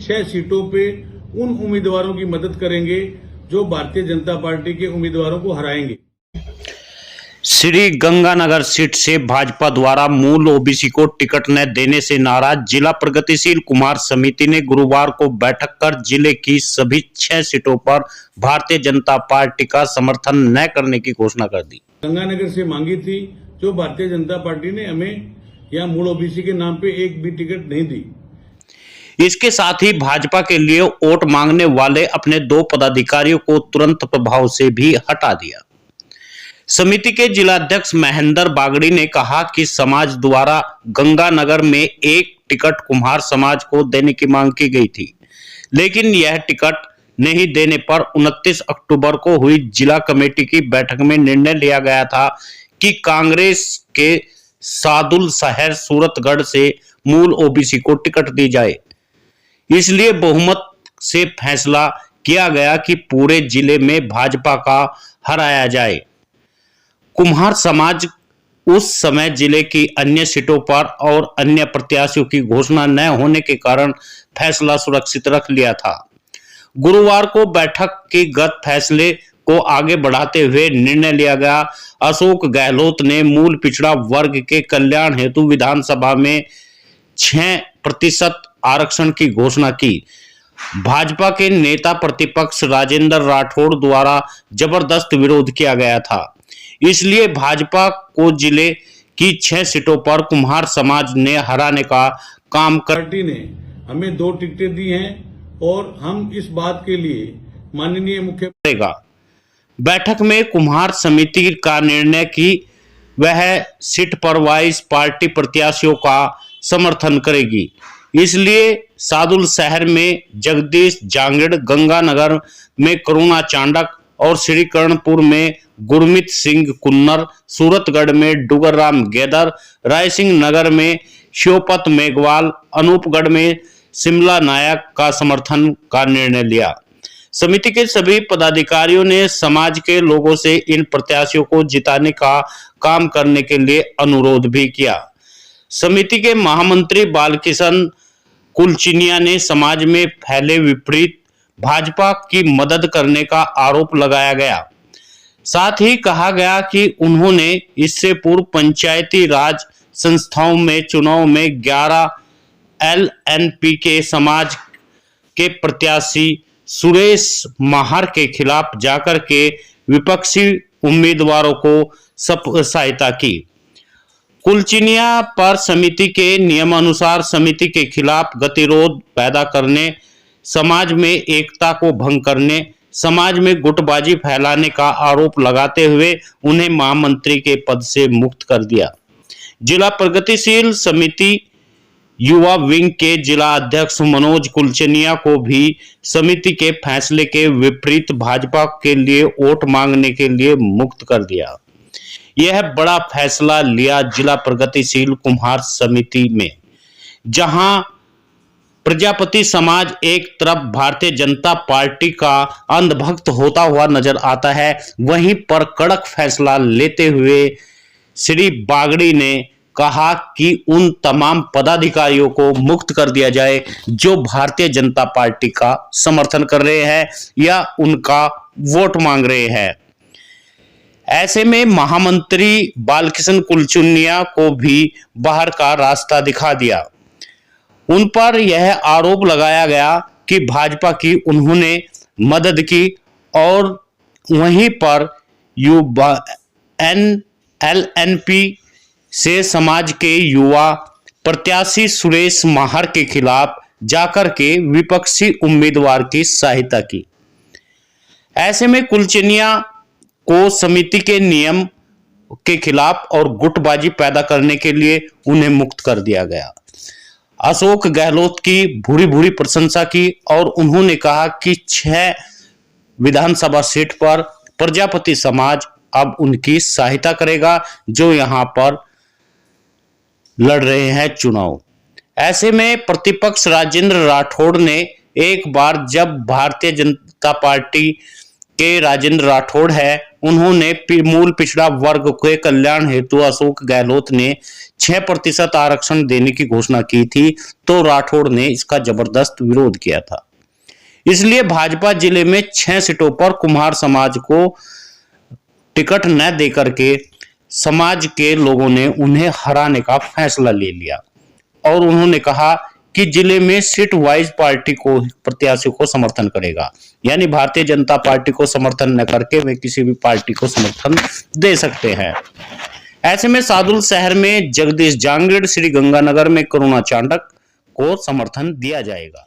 6 सीटों पे उन उम्मीदवारों की मदद करेंगे जो भारतीय जनता पार्टी के उम्मीदवारों को हराएंगे। श्री गंगानगर सीट से भाजपा द्वारा मूल ओबीसी को टिकट न देने से नाराज जिला प्रगतिशील कुम्हार समिति ने गुरुवार को बैठक कर जिले की सभी 6 सीटों पर भारतीय जनता पार्टी का समर्थन न करने की घोषणा कर दी। गंगानगर से मांगी थी, जो भारतीय जनता पार्टी ने हमें यहाँ मूल ओबीसी के नाम पे एक भी टिकट नहीं दी। इसके साथ ही भाजपा के लिए वोट मांगने वाले अपने 2 पदाधिकारियों को तुरंत प्रभाव से भी हटा दिया। समिति के जिलाध्यक्ष महेंद्र बागड़ी ने कहा कि समाज द्वारा गंगानगर में एक टिकट कुम्हार समाज को देने की मांग की गई थी, लेकिन यह टिकट नहीं देने पर 29 अक्टूबर को हुई जिला कमेटी की बैठक में निर्णय लिया गया था कि कांग्रेस के सादुल शहर सूरतगढ़ से मूल ओबीसी को टिकट दी जाए। इसलिए बहुमत से फैसला किया गया कि पूरे जिले में भाजपा का हराया जाए। कुम्हार समाज उस समय जिले की अन्य सीटों पर और अन्य प्रत्याशियों की घोषणा न होने के कारण फैसला सुरक्षित रख लिया था। गुरुवार को बैठक के गत फैसले को आगे बढ़ाते हुए निर्णय लिया गया। अशोक गहलोत ने मूल पिछड़ा वर्ग के कल्याण हेतु विधानसभा में 6% आरक्षण की घोषणा की। भाजपा के नेता प्रतिपक्ष राजेंद्र राठौड़ द्वारा जबरदस्त विरोध किया गया था, इसलिए भाजपा को जिले की 6 सीटों पर कुम्हार समाज ने हराने का काम कर पार्टी ने हमें 2 टिकटें दी हैं और हम इस बात के लिए माननीय मुख्यमंत्री करेगा। बैठक में कुम्हार समिति का निर्णय कि वह सीट पर वाइस पार्टी प्रत्याशियों का समर्थन करेगी। इसलिए सादुल शहर में जगदीश जांगड़, गंगानगर में करुणा चांडक और श्रीकरणपुर में गुरमीत सिंह कुन्नर, सूरतगढ़ में डुगरराम गेदर, रायसिंह नगर में शिवपत मेघवाल, अनूपगढ़ में शिमला नायक का समर्थन का निर्णय लिया। समिति के सभी पदाधिकारियों ने समाज के लोगों से इन प्रत्याशियों को जिताने का काम करने के लिए अनुरोध भी किया। समिति के महामंत्री बालकिशन कुलचिनिया ने समाज में फैले विपरीत भाजपा की मदद करने का आरोप लगाया गया। साथ ही कहा गया कि उन्होंने इससे पूर्व पंचायती राज संस्थाओं में चुनाव में 11 एलएनपी के समाज के प्रत्याशी सुरेश माहर के खिलाफ जाकर के विपक्षी उम्मीदवारों को सहायता की। कुलचिनिया पर समिति के नियमानुसार समिति के खिलाफ गतिरोध पैदा करने, समाज में एकता को भंग करने, समाज में गुटबाजी फैलाने का आरोप लगाते हुए उन्हें महामंत्री के पद से मुक्त कर दिया। जिला प्रगतिशील समिति युवा विंग के जिला अध्यक्ष मनोज कुलचिनिया को भी समिति के फैसले के विपरीत भाजपा के लिए वोट मांगने के लिए मुक्त कर दिया। यह बड़ा फैसला लिया जिला प्रगतिशील कुम्हार समिति में, जहां प्रजापति समाज एक तरफ भारतीय जनता पार्टी का अंधभक्त होता हुआ नजर आता है, वहीं पर कड़क फैसला लेते हुए श्री बागड़ी ने कहा कि उन तमाम पदाधिकारियों को मुक्त कर दिया जाए जो भारतीय जनता पार्टी का समर्थन कर रहे हैं या उनका वोट मांग रहे हैं। ऐसे में महामंत्री बालकिशन कुलचिनिया को भी बाहर का रास्ता दिखा दिया। उन पर यह आरोप लगाया गया कि भाजपा की उन्होंने मदद की और वहीं पर एलएनपी से समाज के युवा प्रत्याशी सुरेश माहर के खिलाफ जाकर के विपक्षी उम्मीदवार की सहायता की। ऐसे में कुलचिनिया को समिति के नियम के खिलाफ और गुटबाजी पैदा करने के लिए उन्हें मुक्त कर दिया गया। अशोक गहलोत की भूरी भूरी प्रशंसा की और उन्होंने कहा कि 6 विधानसभा सीट पर प्रजापति समाज अब उनकी सहायता करेगा जो यहां पर लड़ रहे हैं चुनाव। ऐसे में प्रतिपक्ष राजेंद्र राठौड़ ने एक बार जब भारतीय जनता पार्टी के राजेंद्र राठौड़ है, उन्होंने मूल पिछड़ा वर्ग के कल्याण हेतु अशोक गहलोत ने 6% आरक्षण देने की घोषणा की थी, तो राठौड़ ने इसका जबरदस्त विरोध किया था। इसलिए भाजपा जिले में 6 सीटों पर कुम्हार समाज को टिकट न देकर के समाज के लोगों ने उन्हें हराने का फैसला ले लिया और उन्होंने कहा कि जिले में सीट वाइज पार्टी को प्रत्याशी को समर्थन करेगा, यानी भारतीय जनता पार्टी को समर्थन न करके वे किसी भी पार्टी को समर्थन दे सकते हैं। ऐसे में सादुल शहर में जगदीश जांगड़, श्री गंगानगर में करुणा चांडक को समर्थन दिया जाएगा।